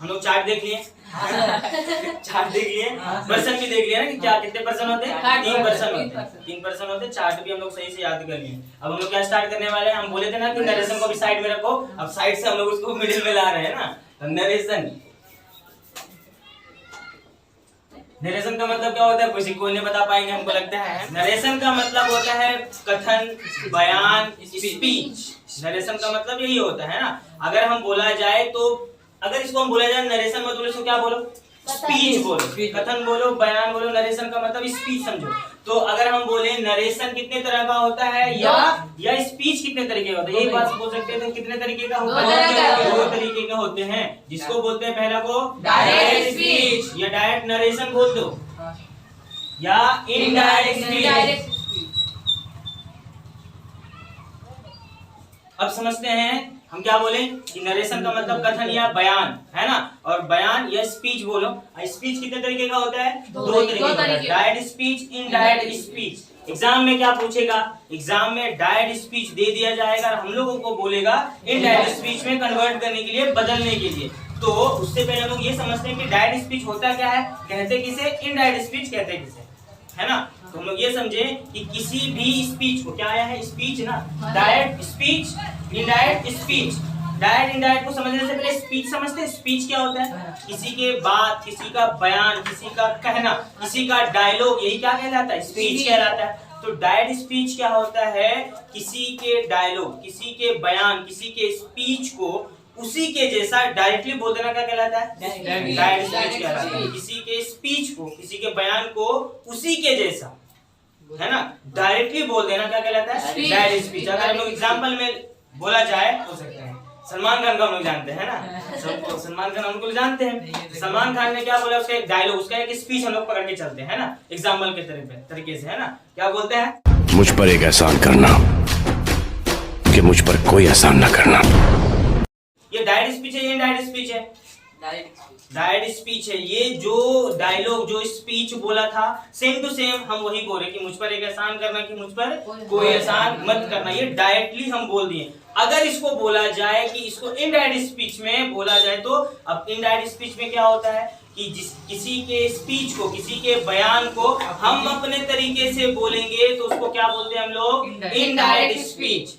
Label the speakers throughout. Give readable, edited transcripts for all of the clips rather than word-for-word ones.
Speaker 1: हम लोग चार्ट देख लिए चार्ट देख लिए, पर्सन भी देख लिया ना कि क्या कितने पर्सन होते हैं, 3 पर्सन होते हैं, 3 पर्सन होते हैं। चार्ट भी हम लोग सही से याद कर लिए। अब हम लोग क्या स्टार्ट करने वाले हैं, हम बोले थे ना कि नरेशन को भी साइड में रखो, अब साइड से हम लोग उसको मिडिल में ला रहे हैं ना। तो नरेशन, नरेशन का मतलब क्या होता है, किसी को नहीं बता पाएंगे हमको लगता है। नरेशन का मतलब होता है कथन, बयान, स्पीच। नरेशन का मतलब यही होता है ना। अगर हम बोला जाए तो, अगर इसको हम बोला जाए नरेशन मत बोलो, इसको क्या बोलो, स्पीच बोलो। कथन बोलो, बयान बोलो, नरेशन का मतलब स्पीच समझो। तो अगर हम बोले नरेशन कितने तरह का होता है या स्पीच कितने तरीके का होता है, यही बात बोल सकते हैं। तो कितने तरीके का होता है, 2 तरीके के होते हैं। जिसको बोलते हैं पहला को डायरेक्ट स्पीच या डायरेक्ट नरेशन बोल दो, या इनडायरेक्ट स्पीच। अब समझते हैं हम क्या बोले कि नरेशन का मतलब कथन या बयान है ना, और बयान या स्पीच बोलो। स्पीच कितने तरीके का होता है, 2 तरीके का, direct speech, indirect speech. Exam में क्या पूछेगा, एग्जाम में डायरेक्ट स्पीच दे दिया जाएगा, हम लोगों को बोलेगा इनडायरेक्ट स्पीच में कन्वर्ट करने के लिए, बदलने के लिए। तो उससे पहले हम लोग ये समझते हैं कि डायरेक्ट स्पीच होता क्या है, कहते किसे, इनडायरेक्ट स्पीच कहते किसे, है ना। तो हम लोग ये समझे कि किसी भी स्पीच को, क्या आया है स्पीच ना, direct speech, indirect speech. Direct indirect को समझने से पहले स्पीच समझते हैं। स्पीच क्या होता है, किसी के बात, किसी का बयान, किसी का कहना, किसी का डायलॉग, यही क्या कहलाता है, स्पीच कहलाता है। तो डायरेक्ट स्पीच क्या होता है, किसी के डायलॉग, किसी के बयान, किसी के स्पीच को उसी के जैसा डायरेक्टली बोल देना क्या कहलाता है, डायरेक्ट स्पीच कहलाता है। किसी के स्पीच को, किसी के बयान को उसी के जैसा, है ना, डायरेक्टली बोल देना क्या कहलाता है, डायरेक्ट स्पीच। अगर हम लोग एग्जांपल में बोला जाए हो सकता है, सलमान खान को हम लोग जानते हैं ना, सबको सलमान खान हमको जानते हैं। सलमान खान ने क्या बोला, उसका एक डायलॉग, उसका एक स्पीच हम लोग पकड़ के चलते हैं ना, एग्जांपल के तरीके से, है ना। क्या बोलते हैं,
Speaker 2: मुझ पर एक एहसान करना कि मुझ पर कोई एहसान ना करना।
Speaker 1: ये डायरेक्ट स्पीच है, ये इनडायरेक्ट स्पीच है, डायरेक्ट स्पीच है। ये जो डायलॉग, जो स्पीच बोला था, सेम टू सेम हम वही बोल रहे कि मुझ पर एक एहसान करना कि मुझ पर कोई एहसान मत करना, ये डायरेक्टली हम बोल दिए। अगर इसको बोला जाए कि इसको इनडायरेक्ट स्पीच में बोला जाए, तो अब इनडायरेक्ट स्पीच में क्या होता है कि किसी के स्पीच को, किसी के बयान को हम अपने तरीके से बोलेंगे तो उसको क्या बोलते हैं हम लोग, इनडायरेक्ट स्पीच।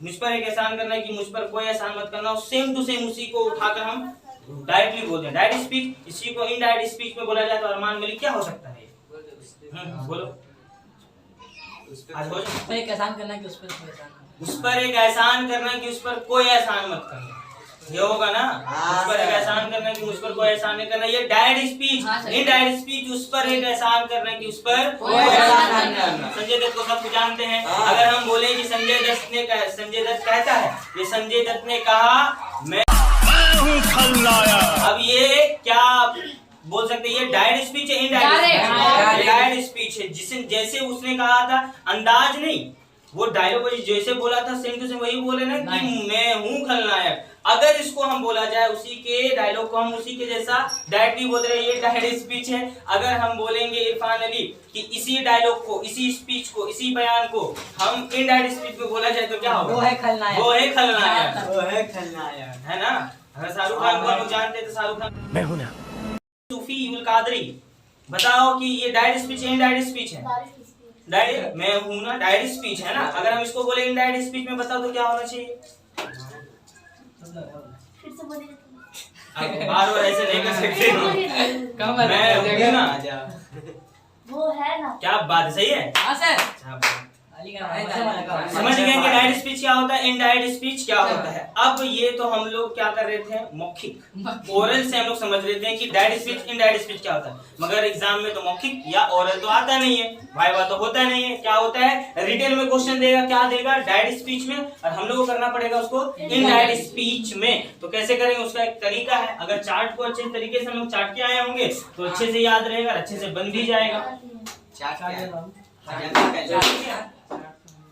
Speaker 1: मुझ पर एक एहसान करना है कि मुझ पर कोई एहसान मत करना, सेम टू सेम उसी को उठाकर हम डायरेक्टली बोलते हैं डायरेक्ट स्पीच। इसी को इनडायरेक्ट स्पीच में बोला जाए तो अरमान मलिक क्या हो सकता है, बोलो।
Speaker 3: एक एहसान करना कि उस पर
Speaker 1: उस पर एक एहसान करना कि उस पर कोई एहसान मत करना, ये होगा ना। उस पर एक एहसान करना कि मुझ पर कोई एहसान नहीं करना, ये डायरेक्ट स्पीच। इनडायरेक्ट स्पीच, उस पर एक एहसान करना कि उस पर कोई एहसान नहीं करना। संजय दत्त को सब जानते हैं। अगर हम बोले कि संजय दत्त कहता है, ये संजय दत्त ने कहा मैं हूं खलनायक, अब ये क्या बोल सकते हैं, ये डायरेक्ट स्पीच है, इनडायरेक्ट डायरेक्ट स्पीच है। जिसे जैसे उसने कहा था, अंदाज नहीं, वो डायलॉग जैसे बोला था सेम टू सेम वही बोले ना कि मैं हूं खलनायक। अगर इसको हम बोला जाए, उसी के डायलॉग को हम उसी के जैसा डायरेक्टली बोल रहे हैं, ये डायरेक्ट स्पीच है। अगर हम बोलेंगे इरफान अली कि इसी डायलॉग को, इसी स्पीच को, इसी बयान को हम इनडायरेक्ट स्पीच में बोला जाए तो क्या होगा,
Speaker 3: वो है खलनायक,
Speaker 1: वो है खलनायक, वो है खलनायक, है ना। अगर शाहरुख खान को हम जानते हैं तो शाहरुख खान,
Speaker 2: मैं हूं ना,
Speaker 1: सूफी उल कादरी, बताओ कि ये डायरेक्ट स्पीच है, इनडायरेक्ट स्पीच है, डायरेक्ट, मैं हूं ना, डायरेक्ट स्पीच है ना। अगर हम इसको बोले इनडायरेक्ट स्पीच में, बताओ तो क्या होना चाहिए, बार बार ऐसे नहीं कर सकते, मैं हूं ना,
Speaker 4: वो है ना,
Speaker 1: क्या बात है, सही है।
Speaker 3: हाँ सर,
Speaker 1: समझ गए कि डायरेक्ट स्पीच क्या होता है, इनडायरेक्ट स्पीच क्या होता है। अब ये तो हम लोग क्या कर रहे थे, मौखिक, ओरल से हम लोग समझ रहे थे कि डायरेक्ट स्पीच, इनडायरेक्ट स्पीच क्या होता है। मगर एग्जाम में तो मौखिक या ओरल तो आता नहीं है, वाइवा तो होता नहीं है। क्या होता है, रिटेल में क्वेश्चन देगा, क्या देगा, डायरेक्ट स्पीच में, और हम लोग को करना पड़ेगा उसको इनडायरेक्ट स्पीच में। तो कैसे करेंगे, उसका एक तरीका है। अगर चार्ट को अच्छे तरीके से हम लोग चार्ट के आए होंगे तो अच्छे से याद रहेगा, अच्छे से बन भी जाएगा।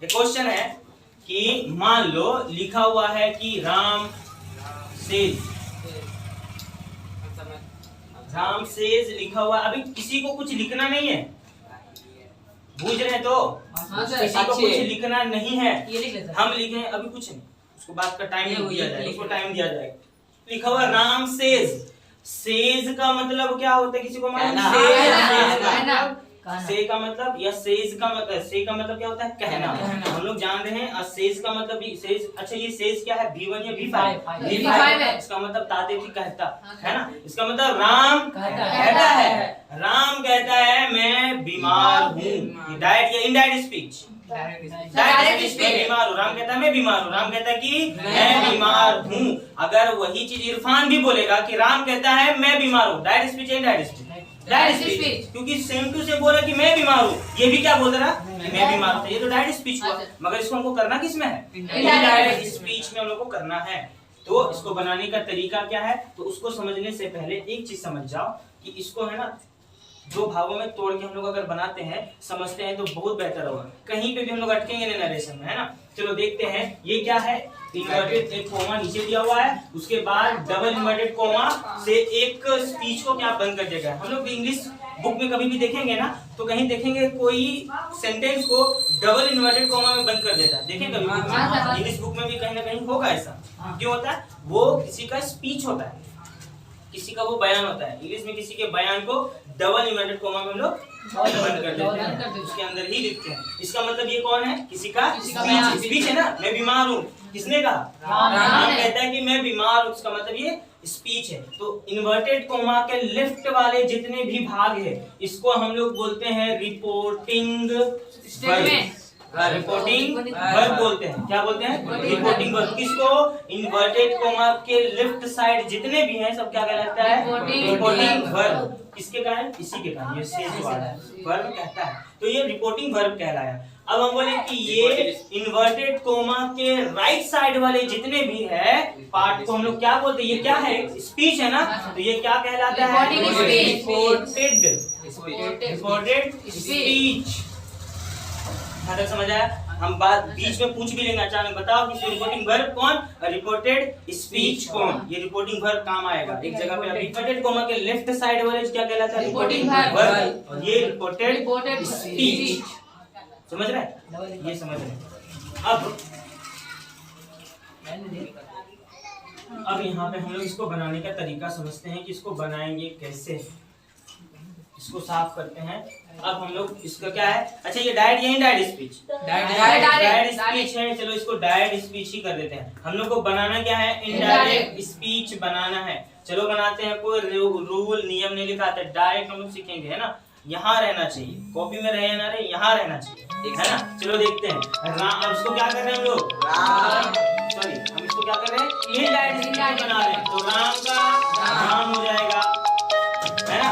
Speaker 1: क्वेश्चन है कि मान लो लिखा हुआ है कि राम सेज लिखा हुआ, अभी किसी को कुछ लिखना नहीं है, बूझ रहे हैं तो किसी को कुछ लिखना नहीं है, हम लिखे अभी कुछ नहीं, उसको बात का टाइम दिया जाएगा, उसको टाइम दिया जाएगा। लिखा हुआ राम सेज, सेज का मतलब क्या होता है, किसी को मालूम?
Speaker 5: कहना।
Speaker 1: से का मतलब या सेज का मतलब, से का मतलब क्या होता है? कहना। हम लोग जान रहे हैं। और सेज का मतलब भी सेज, अच्छा ये सेज क्या है? V1 या V5?
Speaker 3: V5 है।
Speaker 1: इसका मतलब ताते की कहता है ना। इसका मतलब राम कहता है, राम कहता है मैं बीमार हूँ। डायरेक्ट या इनडायरेक्ट स्पीच? Direct speech. मैं बीमार हूँ, राम कहता है मैं बीमार हूँ, राम कहता है कि मैं बीमार हूँ। अगर वही चीज इरफान भी बोलेगा कि राम कहता है मैं बीमार हूँ, डायरेक्ट स्पीच या इनडायरेक्ट स्पीच? डायरेक्ट स्पीच, क्योंकि सेम टू सेम बोला कि मैं बीमार हूँ, ये भी क्या बोल रहा कि मैं बीमार हूँ, ये तो डायरेक्ट स्पीच हुआ। मगर इसको हमको करना किस में है? इनडायरेक्ट स्पीच में हम लोग को करना है। तो इसको बनाने का तरीका क्या है? तो उसको समझने से पहले एक चीज समझ जाओ कि इसको है ना दो भागों में तोड़ के हम लोग अगर बनाते हैं, समझते हैं तो बहुत बेहतर होगा। कहीं पे भी हम लोग अटकेंगे नहीं नरेशन में, है ना। चलो देखते हैं ये क्या है। इन्वर्टेड एक कोमा नीचे दिया हुआ है, उसके बाद डबल इन्वर्टेड कोमा से एक स्पीच को क्या बंद कर देगा। हम लोग इंग्लिश बुक में कभी भी देखेंगे ना, तो कहीं देखेंगे कोई सेंटेंस को डबल इन्वर्टेड कोमा में बंद कर देता है। देखें कभी इंग्लिश बुक में भी कहीं ना कहीं होगा ऐसा। क्यों होता है? वो किसी का स्पीच होता है, किसी का वो बयान होता है। इंग्लिश में किसी के बयान को डबल इन्वर्टेड कोमा में हम लोग बंद कर देते हैं, उसके अंदर ही लिखते हैं। इसका मतलब ये कौन है? किसी का स्पीच है ना। मैं बीमार हूँ, किसने कहा? राम कहता है कि मैं बीमार हूँ, उसका मतलब ये स्पीच है। तो इन्वर्टेड कोमा के लेफ्ट वाले जितने भी भाग है, इसको हम लोग बोलते हैं रिपोर्टिंग वर्ब। रिपोर्टिंग वर्ब बोलते हैं। क्या बोलते हैं? Reporting verb. किसको? इन्वर्टेड कोमा के लेफ्ट साइड जितने भी हैं सब क्या कहलाता है? Reporting verb. किसके कारण? इसी के कारण, ये सेज वाला वर्ब कहता है। तो ये रिपोर्टिंग वर्ब कहलाया। अब हम बोले कि ये इन्वर्टेड कोमा के राइट साइड वाले जितने भी है पार्ट को हम लोग क्या बोलते हैं? ये क्या है? स्पीच है ना। तो ये क्या कहलाता है? Reported speech. समझ आया? हम बात बीच में पूछ भी लेंगे अचानक, बताओ कि रिपोर्टिंग वर्ब कौन, रिपोर्टेड स्पीच कौन। ये रिपोर्टिंग वर्ब काम आएगा एक जगह पे। इन्वर्टेड कोमा के लेफ्ट साइड वाले क्या कहलाता है? रिपोर्टिंग वर्ब, और ये रिपोर्टेड स्पीच। समझ रहे हैं? ये समझ रहे हैं। अब यहाँ पे हम लोग इसको बनाने का तरीका समझते हैं कि इसको बनाएंगे कैसे। इसको साफ करते हैं। अब हम लोग इसका क्या है? अच्छा ये डायरेक्ट या इनडायरेक्ट स्पीच? डायरेक्ट स्पीच है। चलो इसको डायरेक्ट स्पीच ही कर देते हैं। हम लोग को बनाना क्या है? इनडायरेक्ट स्पीच बनाना है। चलो बनाते हैं। कोई रूल नियम नहीं लिखा था, डायरेक्ट हम लोग सीखेंगे, है ना। यहाँ रहना चाहिए, कॉपी में रहे ना रहे, यहाँ रहना चाहिए, है ना। चलो देखते हैं। अब इसको क्या कर रहे हैं हम लोग? सॉरी, हम इसको क्या कर रहे हैं? इनडायरेक्ट स्पीच बना रहे हैं। तो राम का राम हो जाएगा, है ना।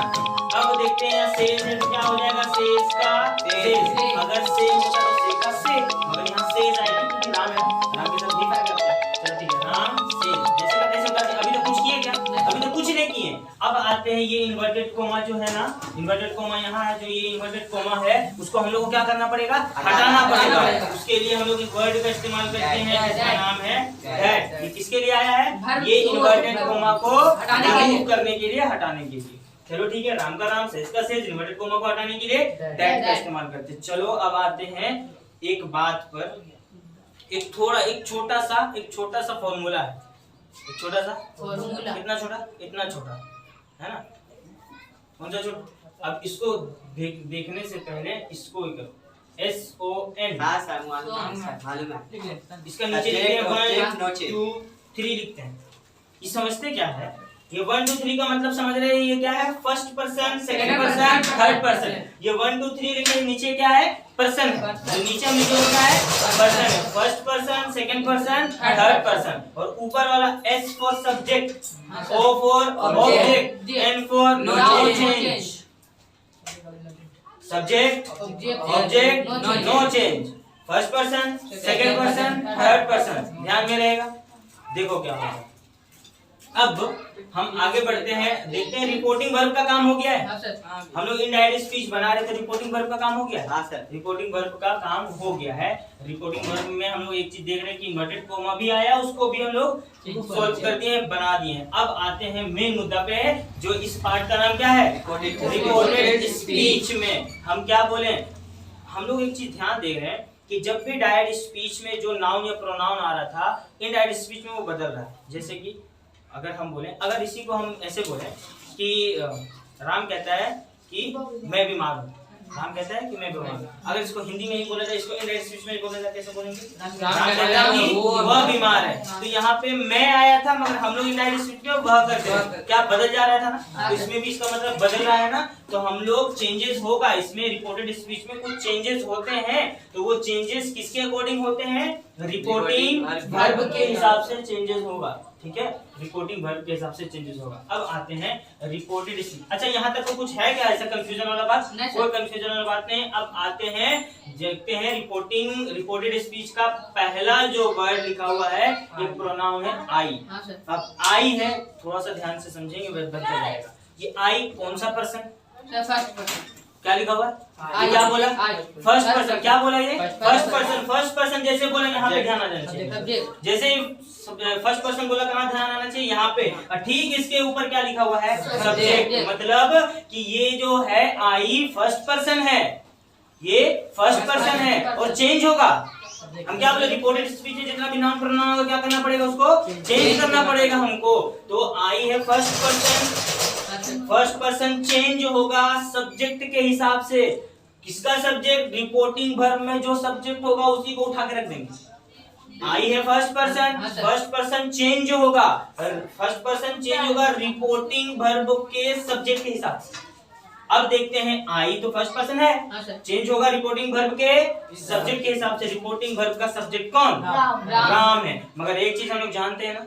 Speaker 1: अब देखते हैं सेज है तो क्या हो जाएगा? सेज का सेज। अगर सेज होता तो से का से, मगर यहाँ सेज आएगी क्योंकि राम है, राम के साथ डिफर करता है। चलो ठीक है, राम सेज जैसे का तैसे करते। अभी तो कुछ किए क्या? अभी तो कुछ नहीं किए। अब आते हैं ये इन्वर्टेड कोमा जो है ना, इन्वर्टेड कोमा यहाँ है, जो ये इन्वर्टेड कोमा है उसको हम लोग को क्या करना पड़ेगा? हटाना पड़ेगा। उसके लिए हम लोग एक वर्ड का इस्तेमाल करते हैं जिसका नाम है दैट। ये किसके लिए आया है? ये इन्वर्टेड कोमा को रिमूव करने के लिए, हटाने के लिए। चलो ठीक है, राम का राम, सेज का सेज, इन्वर्टेड कोमा को हटाने के लिए दैट का इस्तेमाल करते हैं। चलो अब आते हैं एक बात पर। एक छोटा सा फॉर्मूला है। एक छोटा सा फॉर्मूला। कितना छोटा? इतना छोटा, है ना। कौन सा छोटा? अब इसको देखने से पहले इसको ही करो। SON।
Speaker 5: हाँ सर, मालूम है।
Speaker 1: इसका नीचे लिखते हैं 1 2 3 लिखते हैं। ये समझते क्या है? ये 1 2 3 का मतलब समझ रहे हैं? ये क्या है? First person, second person, third person. ये 1 2 3 लिखे, नीचे क्या है? पर्सन है। जो नीचे में जो होता है पर्सन है। First person, second person, third person. और ऊपर वाला S for subject, O for object, N for no change. Subject, object, no change. First person, second person, third person. ध्यान में रहेगा। देखो क्या होगा। अब हम आगे बढ़ते हैं, देखते हैं। रिपोर्टिंग वर्ब का काम हो गया है। हम लोग इनडायरेक्ट स्पीच बना रहे थे, रिपोर्टिंग वर्ब का काम हो गया है।
Speaker 5: हाँ सर,
Speaker 1: रिपोर्टिंग वर्ब का काम हो गया है। रिपोर्टिंग वर्ब में हम लोग एक चीज देख रहे हैं कि इन्वर्टेड कोमा भी आया, उसको भी हम लोग सॉल्व कर दिए, बना दिए। अब आते हैं मेन मुद्दा पे, जो इस पार्ट का नाम क्या है? रिपोर्टेड स्पीच में हम क्या बोले? हम लोग एक चीज ध्यान दे रहे हैं कि जब भी डायरेक्ट स्पीच में जो नाउन या प्रोनाउन आ रहा था, इनडायरेक्ट स्पीच में वो बदल रहा है। जैसे कि अगर हम बोले, अगर इसी को हम ऐसे बोले कि राम कहता है कि मैं बीमार हूँ। राम कहता है कि मैं बीमार हूँ। अगर इसको हिंदी में ही बोला जाए, इसको इनडायरेक्ट स्पीच में ही बोला जाए, कैसे बोलेंगे? राम कहता है कि वह बीमार है। तो यहाँ पे मैं आया था, मगर हम लोग इनडायरेक्ट स्पीच में वह करते हैं, क्या बदल जा रहा था ना? तो इसमें भी इसका मतलब बदल रहा है ना, तो हम लोग चेंजेस होगा इसमें। रिपोर्टेड स्पीच में कुछ चेंजेस होते हैं, तो वो चेंजेस किसके अकॉर्डिंग होते हैं? रिपोर्टिंग वर्ब के हिसाब से चेंजेस होगा। ठीक है, रिपोर्टिंग वर्ब के हिसाब से चेंजेस होगा। अब आते हैं रिपोर्टेड स्पीच। अच्छा, यहाँ तक तो कुछ है क्या ऐसा कंफ्यूजन वाला बात? कोई कंफ्यूजन वाला बात नहीं। अब आते हैं, देखते हैं रिपोर्टेड स्पीच का पहला जो वर्ड लिखा हुआ है, ये प्रोनाउन है आई। अब आई है, थोड़ा सा ध्यान से समझेंगे, बदल जाएगा। ये आई कौन सा पर्सन?
Speaker 3: First person.
Speaker 1: क्या लिखा हुआ है? क्या बोला? First person. क्या बोला ये? First person. फर्स्ट पर्सन जैसे बोला, यहाँ पे ध्यान आ जाना चाहिए। जैसे फर्स्ट पर्सन बोला, कहाँ ध्यान आना चाहिए? यहाँ पे। ठीक इसके ऊपर क्या लिखा हुआ है? सब्जेक्ट। मतलब कि ये जो है आई फर्स्ट पर्सन है, ये फर्स्ट पर्सन है और चेंज होगा। हम क्या बोले? रिपोर्टेड स्पीच में जितना भी नाउन प्रोनाउन होगा, क्या करना पड़ेगा? उसको चेंज करना पड़ेगा हमको। तो आई है first person, first person change होगा सब्जेक्ट के हिसाब से। किसका सब्जेक्ट? रिपोर्टिंग वर्ब में जो सब्जेक्ट होगा उसी को उठा के रख देंगे। आई है first person, first person change होगा, फर्स्ट पर्सन चेंज होगा रिपोर्टिंग वर्ब के सब्जेक्ट के हिसाब से। अब देखते हैं, आई तो फर्स्ट पर्सन है, चेंज होगा रिपोर्टिंग वर्ब के सब्जेक्ट के हिसाब से। रिपोर्टिंग वर्ब का सब्जेक्ट कौन? राम है। मगर एक चीज हम लोग जानते हैं ना,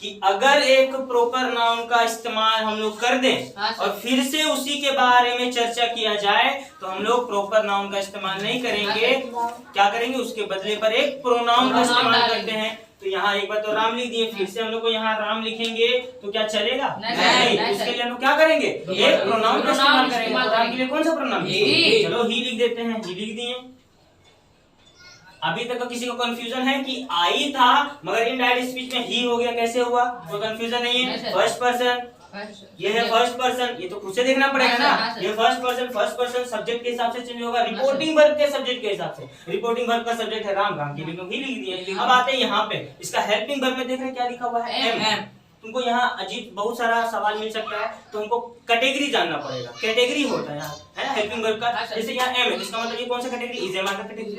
Speaker 1: कि अगर एक प्रॉपर नाउन का इस्तेमाल हम लोग कर दें और फिर से उसी के बारे में चर्चा किया जाए, तो हम लोग प्रॉपर नाउन का इस्तेमाल नहीं करेंगे। क्या करेंगे? उसके बदले पर एक प्रोनाउन का इस्तेमाल करते हैं। तो यहाँ एक बार तो राम लिख दिए, फिर से हम लोग को यहाँ राम लिखेंगे तो क्या चलेगा? नहीं। उसके लिए हम लोग क्या करेंगे? एक प्रोनाउन का इस्तेमाल करेंगे। तो राम के लिए कौन सा प्रोनाउन? चलो ही लिख देते हैं, ही लिख दिए। अभी तक तो किसी को कंफ्यूजन है कि आई था मगर इनडायरेक्ट स्पीच में ही हो गया, कैसे हुआ? कोई कंफ्यूजन नहीं है। फर्स्ट पर्सन, ये है फर्स्ट पर्सन, ये तो खुद से देखना पड़ेगा ना। ये फर्स्ट पर्सन सब्जेक्ट के हिसाब से चेंज होगा रिपोर्टिंग वर्ब के सब्जेक्ट के हिसाब से। रिपोर्टिंग वर्ब का सब्जेक्ट है राम, राम के लिए ही लिख दिए। अब आते हैं यहाँ पे, इसका हेल्पिंग वर्ब में देख रहे हैं क्या लिखा हुआ है? एम। तुमको यहाँ अजीब बहुत सारा सवाल मिल सकता है, तो हमको कैटेगरी जानना पड़ेगा। कैटेगरी होता है यहाँ, है ना, हेल्पिंग वर्ब का। जैसे यहाँ एम है, इसका मतलब ये कौन सा कैटेगरी? इज एम का कैटेगरी।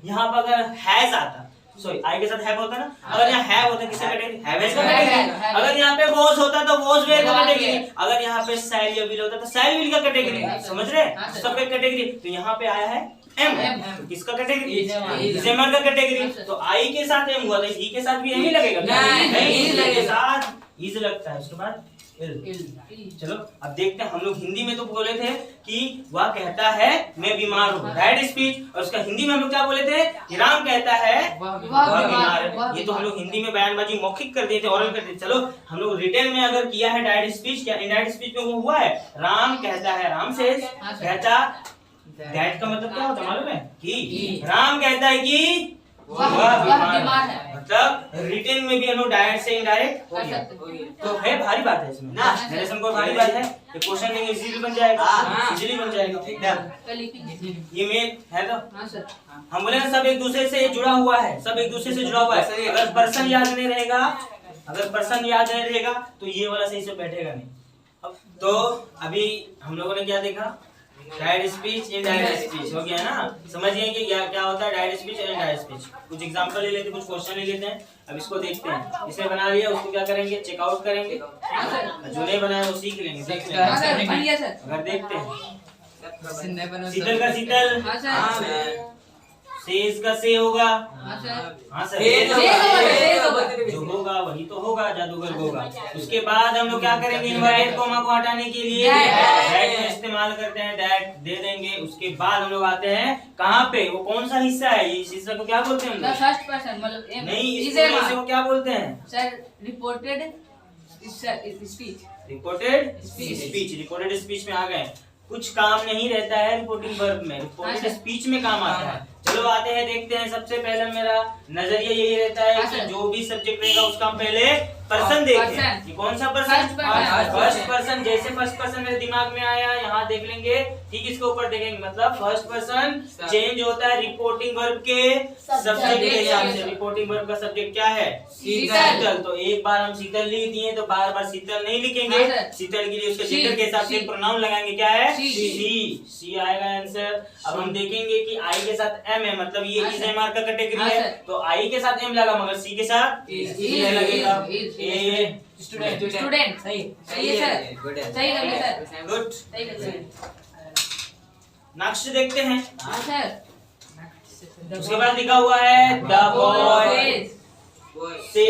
Speaker 1: यहाँ पर अगर हैज आता, सॉरी आई के साथ हैव होता ना, अगर यहाँ हैव होता किसका कैटेगरी? हैवेज का कैटेगरी। अगर यहाँ पे वॉज होता तो वॉज वेयर का कैटेगरी। अगर यहाँ पे सैल या विल होता तो सैल विल का कैटेगरी। समझ रहे? सबका कैटेगरी। तो यहाँ पे आया है एम, किसका कैटेगरी? इजेमर का कैटेगरी। तो आई के साथ एम हुआ, तो ही के साथ भी एम ही लगेगा? नहीं, के साथ इज लगता है, उसके बाद इल। चलो अब देखते हैं, हम लोग हिंदी में तो बोले थे कि वह कहता है मैं बीमार हूँ, डायरेक्ट स्पीच। और उसका हिंदी में हम लोग क्या बोले थे? राम कहता है वह बीमार है। ये तो हम लोग हिंदी में बयानबाजी मौखिक कर दिए थे, ओरल कर दिए। चलो हम लोग रिटर्न में अगर किया है डायरेक्ट स्पीच, क्या इनडायरेक्ट स्पीच में वो हुआ है? राम कहता है, राम से कहता, दैट का मतलब क्या होता है मालूम है? कि राम कहता है कि वह बीमार है। मतलब रिटर्न में भी हम लोग डायरेक्ट से इनडायरेक्ट हो गया। तो है भारी बात है इसमें ना, नरेशन को भारी बात है। ये क्वेश्चन लेंगे इजीली बन जाएगा, इजीली बन जाएगा। ये मेन है तो हम बोले ना, सब एक दूसरे से जुड़ा हुआ है, सब एक दूसरे से जुड़ा हुआ है। अगर पर्सन याद नहीं रहेगा, अगर पर्सन याद नहीं रहेगा तो ये वाला सही से बैठेगा नहीं। तो अभी हम लोगों ने क्या देखा? डायरेक्ट स्पीच, इनडायरेक्ट स्पीच हो गया ना। समझ गए कि क्या होता है डायरेक्ट स्पीच और इनडायरेक्ट स्पीच। कुछ एग्जांपल ले लेते हैं, कुछ क्वेश्चन ले लेते हैं। अब इसको देखते हैं, इसे बना लिया, उसको क्या करेंगे? चेकआउट करेंगे। जो नहीं बनाया वो सीख लेंगे। अगर देखते हैं, शीतल का शीतल, सेज का से होगा। हाँ सर, जो होगा वही तो होगा, जादूगर होगा। उसके बाद हम लोग क्या करेंगे? इनवर्टेड कॉमा को हटाने के लिए दैट का इस्तेमाल करते हैं, दैट दे देंगे। उसके बाद हम लोग आते हैं कहाँ पे? वो कौन सा हिस्सा है? इस हिस्सा को क्या बोलते हैं?
Speaker 3: फर्स्ट पर्सन मतलब
Speaker 1: नहीं, इस हिस्से को क्या बोलते हैं
Speaker 3: sir? Reported speech.
Speaker 1: Reported speech. Reported speech में आ गए। कुछ काम नहीं रहता है रिपोर्टिंग वर्ब में, रिपोर्टेड स्पीच में काम आता है। चलो आते हैं, देखते हैं। सबसे पहले मेरा नजरिया यही रहता है
Speaker 3: हाँ,
Speaker 1: कि
Speaker 3: सर।
Speaker 1: जो भी सब्जेक्ट रहेगा उसका हम पहले पर्सन देखते हैं
Speaker 3: पर्सन।
Speaker 1: कि कौन सा
Speaker 3: first
Speaker 1: person,
Speaker 3: person.
Speaker 1: First person. जैसे फर्स्ट पर्सन मेरे दिमाग में आया, यहाँ देख लेंगे, ठीक इसके ऊपर देखेंगे, मतलब फर्स्ट पर्सन चेंज होता है रिपोर्टिंग वर्ब के सब्जेक्ट के हिसाब से। रिपोर्टिंग वर्ब का सब्जेक्ट क्या है? शीतल। तो एक बार हम शीतल लिख दिए तो बार बार शीतल नहीं लिखेंगे।
Speaker 3: हाँ, सर।
Speaker 1: शीतल के लिए उसके
Speaker 3: शी,
Speaker 1: जेंडर के हिसाब से
Speaker 3: शी।
Speaker 1: प्रोनाउन लगाएंगे, क्या है?
Speaker 3: शी।
Speaker 1: शी आएगा आंसर। अब हम देखेंगे कि आई के साथ एम है, मतलब ये
Speaker 3: हाँ,
Speaker 1: इस
Speaker 3: सर।
Speaker 1: एमआर का कैटेगरी
Speaker 3: हाँ,
Speaker 1: है,
Speaker 3: सर।
Speaker 1: तो आई के साथ एम लगा मगर सी के साथ ई लगेगा। ए
Speaker 3: स्टूडेंट
Speaker 5: सही
Speaker 3: सही है सर,
Speaker 5: गुड है
Speaker 3: सही लगे सर,
Speaker 1: गुड।
Speaker 3: सही लगे सर।
Speaker 1: नेक्स्ट देखते हैं।
Speaker 3: हाँ सर।
Speaker 1: उसके बाद लिखा हुआ है द बॉय से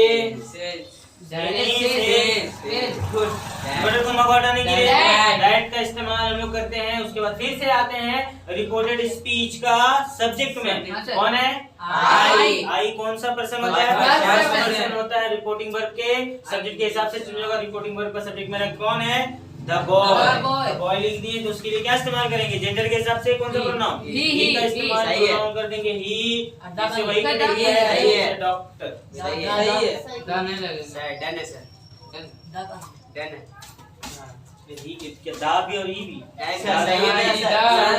Speaker 1: बटन को मगा हटाने के लिए दैट का इस्तेमाल हम लोग करते हैं। उसके बाद फिर से आते हैं रिपोर्टेड स्पीच का सब्जेक्ट में।
Speaker 3: हाँ, सर।
Speaker 1: कौन है?
Speaker 3: आई।
Speaker 1: आई कौन सा पर्सन होता है?
Speaker 3: First
Speaker 1: first
Speaker 3: person.
Speaker 1: पर्सन होता है। रिपोर्टिंग वर्ब के सब्जेक्ट के हिसाब से चुना होगा। रिपोर्टिंग वर्ब का सब्जेक्ट मेरा कौन है? The boy.
Speaker 3: The boy।
Speaker 1: Boy लिख दिए तो उसके लिए क्या इस्तेमाल करेंगे? जेंडर के हिसाब से कौन सा
Speaker 3: He।
Speaker 1: प्रोनाउन?
Speaker 3: He,
Speaker 1: ही का
Speaker 3: he,
Speaker 1: इस्तेमाल
Speaker 5: सही है।
Speaker 1: प्रोनाउन कर देंगे ही।
Speaker 3: डॉक्टर।
Speaker 1: इससे वही
Speaker 3: डॉक्टर।
Speaker 1: करेंगे,
Speaker 5: सही है।
Speaker 1: डॉक्टर।
Speaker 5: सही है
Speaker 3: दाने लगे
Speaker 5: सर डन है सर डन है
Speaker 1: ही के दा भी और ई भी।
Speaker 5: ऐसा सही है सर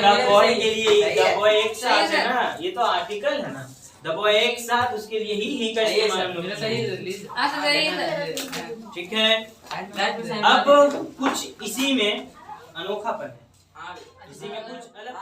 Speaker 1: द बॉय के लिए द बॉय एक
Speaker 3: सही
Speaker 1: साथ है
Speaker 3: है।
Speaker 1: ना, ये तो आर्टिकल है ना। द बॉय एक साथ, उसके लिए ही का
Speaker 5: सही है,
Speaker 1: इस्तेमाल
Speaker 5: सर।
Speaker 1: हम लोग
Speaker 3: हाँ सर, सही है सर।
Speaker 1: ठीक है। अब कुछ इसी में अनोखापन है, इसी में कुछ अलग